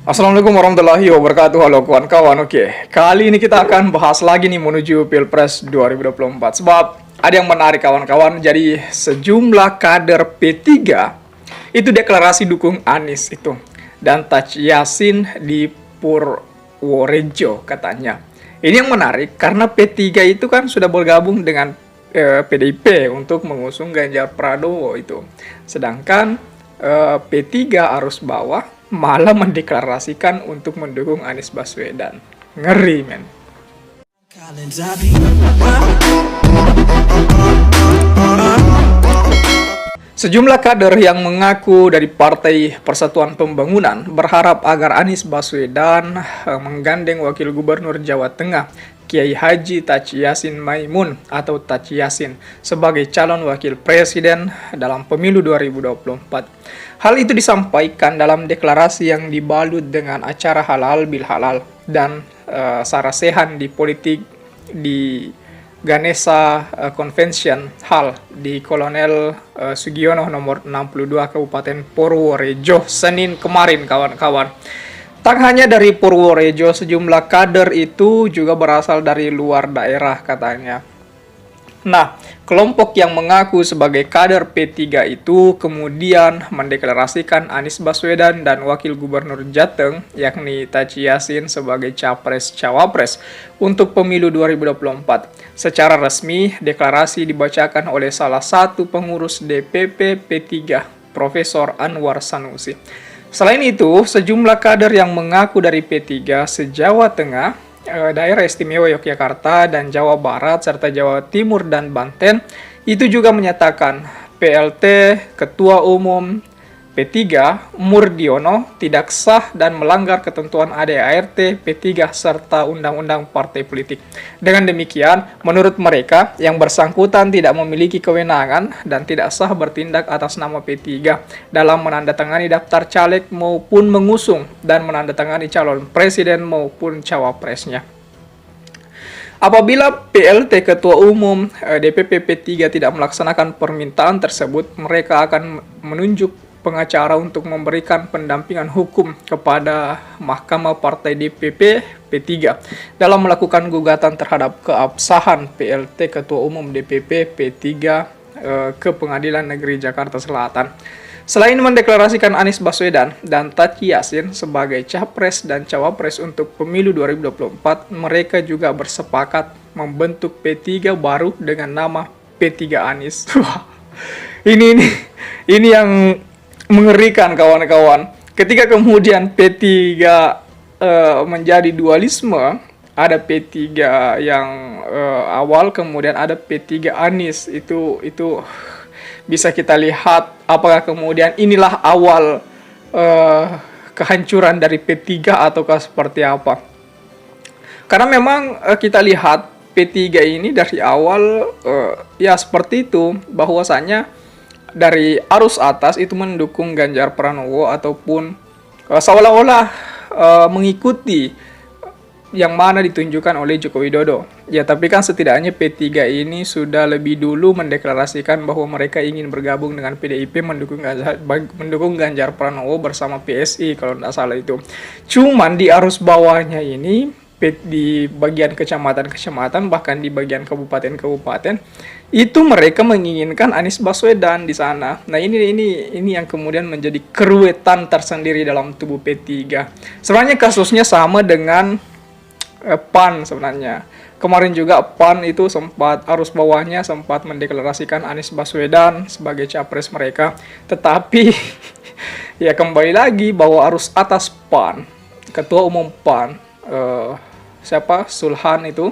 Assalamualaikum warahmatullahi wabarakatuh. Halo kawan-kawan. Oke, kali ini kita akan bahas lagi nih menuju Pilpres 2024. Sebab ada yang menarik kawan-kawan. Jadi sejumlah kader P3 itu deklarasi dukung Anies itu. Dan Taci Yassin di Purworejo katanya. Ini yang menarik karena P3 itu kan sudah bergabung dengan PDIP untuk mengusung Ganjar Pranowo itu. Sedangkan P3 arus bawah malah mendeklarasikan untuk mendukung Anies Baswedan. Ngeri, men. Sejumlah kader yang mengaku dari Partai Persatuan Pembangunan berharap agar Anies Baswedan menggandeng Wakil Gubernur Jawa Tengah Kiai Haji Taci Yassin Maimun atau Taci Yassin sebagai calon wakil presiden dalam pemilu 2024. Hal itu disampaikan dalam deklarasi yang dibalut dengan acara halal bil halal dan sarasehan di politik di Ganesha Convention Hall di Kolonel Sugiono nomor 62 Kabupaten Purworejo Senin kemarin kawan-kawan. Tak hanya dari Purworejo, sejumlah kader itu juga berasal dari luar daerah katanya. Nah, kelompok yang mengaku sebagai kader P3 itu kemudian mendeklarasikan Anies Baswedan dan Wakil Gubernur Jateng, yakni Taci Yassin sebagai Capres-Cawapres untuk pemilu 2024. Secara resmi, deklarasi dibacakan oleh salah satu pengurus DPP P3, Profesor Anwar Sanusi. Selain itu, sejumlah kader yang mengaku dari P3 se-Jawa Tengah, Daerah Istimewa Yogyakarta, dan Jawa Barat, serta Jawa Timur dan Banten, itu juga menyatakan PLT Ketua Umum P3 Murdiono tidak sah dan melanggar ketentuan ADART P3 serta Undang-Undang Partai Politik. Dengan demikian, menurut mereka, yang bersangkutan tidak memiliki kewenangan dan tidak sah bertindak atas nama P3 dalam menandatangani daftar caleg maupun mengusung dan menandatangani calon presiden maupun cawapresnya. Apabila PLT Ketua Umum DPP P3 tidak melaksanakan permintaan tersebut, mereka akan menunjuk pengacara untuk memberikan pendampingan hukum kepada Mahkamah Partai DPP P3 dalam melakukan gugatan terhadap keabsahan PLT Ketua Umum DPP P3 ke Pengadilan Negeri Jakarta Selatan. Selain mendeklarasikan Anies Baswedan dan Taci Yassin sebagai Capres dan Cawapres untuk pemilu 2024, mereka juga bersepakat membentuk P3 baru dengan nama P3 Anies. ini yang mengerikan kawan-kawan. Ketika kemudian P3 menjadi dualisme, ada P3 yang awal, kemudian ada P3 Anies. Itu bisa kita lihat apakah kemudian inilah awal kehancuran dari P3 ataukah seperti apa. Karena memang kita lihat P3 ini dari awal ya seperti itu, bahwasanya dari arus atas itu mendukung Ganjar Pranowo ataupun seolah-olah mengikuti yang mana ditunjukkan oleh Joko Widodo. Ya, tapi kan setidaknya P3 ini sudah lebih dulu mendeklarasikan bahwa mereka ingin bergabung dengan PDIP mendukung Ganjar Pranowo bersama PSI kalau tidak salah itu. Cuman di arus bawahnya ini, di bagian kecamatan-kecamatan, bahkan di bagian kabupaten-kabupaten, itu mereka menginginkan Anies Baswedan di sana. Nah, ini yang kemudian menjadi keruwetan tersendiri dalam tubuh P3. Sebenarnya kasusnya sama dengan PAN sebenarnya. Kemarin juga PAN itu sempat arus bawahnya sempat mendeklarasikan Anies Baswedan sebagai capres mereka. Tetapi ya kembali lagi bahwa arus atas PAN, Ketua Umum PAN, Sulhan itu,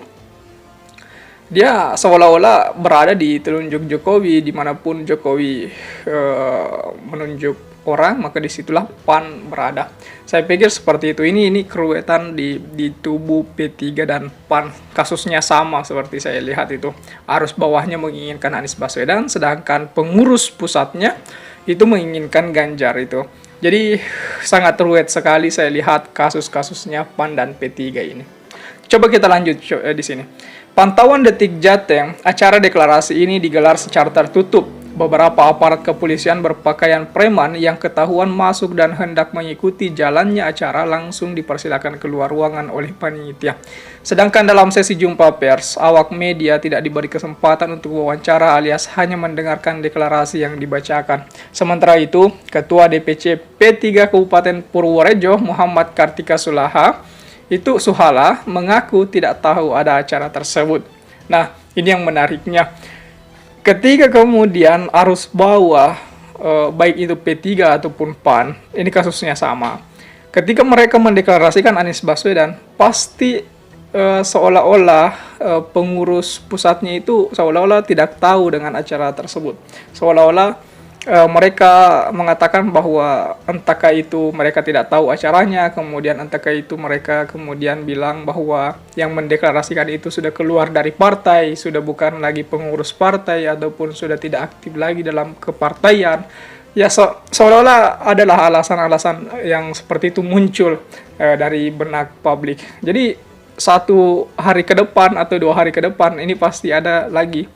dia seolah-olah berada di telunjuk Jokowi. Dimanapun Jokowi menunjuk orang, maka disitulah PAN berada. Saya pikir seperti itu. Ini keruwetan di tubuh P3 dan PAN. Kasusnya sama seperti saya lihat itu. Arus bawahnya menginginkan Anies Baswedan, sedangkan pengurus pusatnya itu menginginkan Ganjar itu. Jadi sangat ruwet sekali saya lihat kasus-kasusnya PAN dan P3 ini. Coba kita lanjut di sini. Pantauan Detik Jateng, acara deklarasi ini digelar secara tertutup Beberapa aparat kepolisian berpakaian preman yang ketahuan masuk dan hendak mengikuti jalannya acara langsung dipersilakan keluar ruangan oleh panitia. Sedangkan dalam sesi jumpa pers, awak media tidak diberi kesempatan untuk wawancara alias hanya mendengarkan deklarasi yang dibacakan. Sementara itu, Ketua DPC P3 Kabupaten Purworejo Muhammad Kartika Suhala mengaku tidak tahu ada acara tersebut. Nah, ini yang menariknya. Ketika kemudian arus bawah, baik itu P3 ataupun PAN, ini kasusnya sama. Ketika mereka mendeklarasikan Anies Baswedan, pasti seolah-olah pengurus pusatnya itu seolah-olah tidak tahu dengan acara tersebut. Seolah-olah mereka mengatakan bahwa entahkah itu mereka tidak tahu acaranya, kemudian entahkah itu mereka kemudian bilang bahwa yang mendeklarasikan itu sudah keluar dari partai, sudah bukan lagi pengurus partai, ataupun sudah tidak aktif lagi dalam kepartaian. Ya, seolah-olah adalah alasan-alasan yang seperti itu muncul dari benak publik. Jadi 1 hari ke depan atau 2 hari ke depan ini pasti ada lagi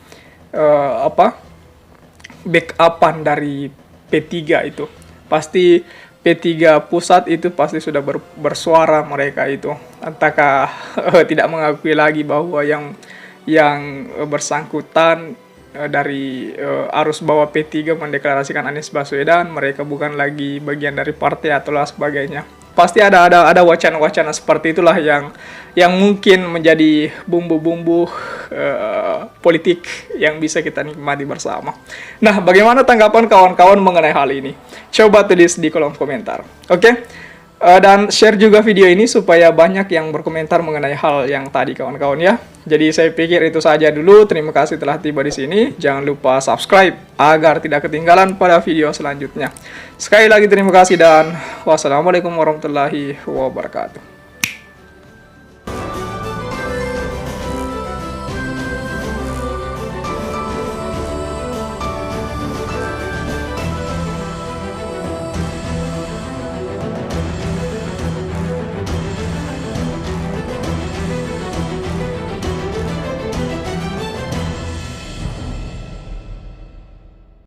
backupan dari P3 itu. Pasti P3 pusat itu pasti sudah bersuara mereka itu. Entahkah tidak mengakui lagi bahwa yang bersangkutan dari arus bawah P3 mendeklarasikan Anies Baswedan, mereka bukan lagi bagian dari partai atau sebagainya. Pasti ada wacana-wacana seperti itulah yang mungkin menjadi bumbu-bumbu politik yang bisa kita nikmati bersama. Nah, bagaimana tanggapan kawan-kawan mengenai hal ini? Coba tulis di kolom komentar. Oke? Dan share juga video ini supaya banyak yang berkomentar mengenai hal yang tadi kawan-kawan ya. Jadi saya pikir itu saja dulu. Terima kasih telah tiba di sini. Jangan lupa subscribe agar tidak ketinggalan pada video selanjutnya. Sekali lagi terima kasih dan wassalamualaikum warahmatullahi wabarakatuh.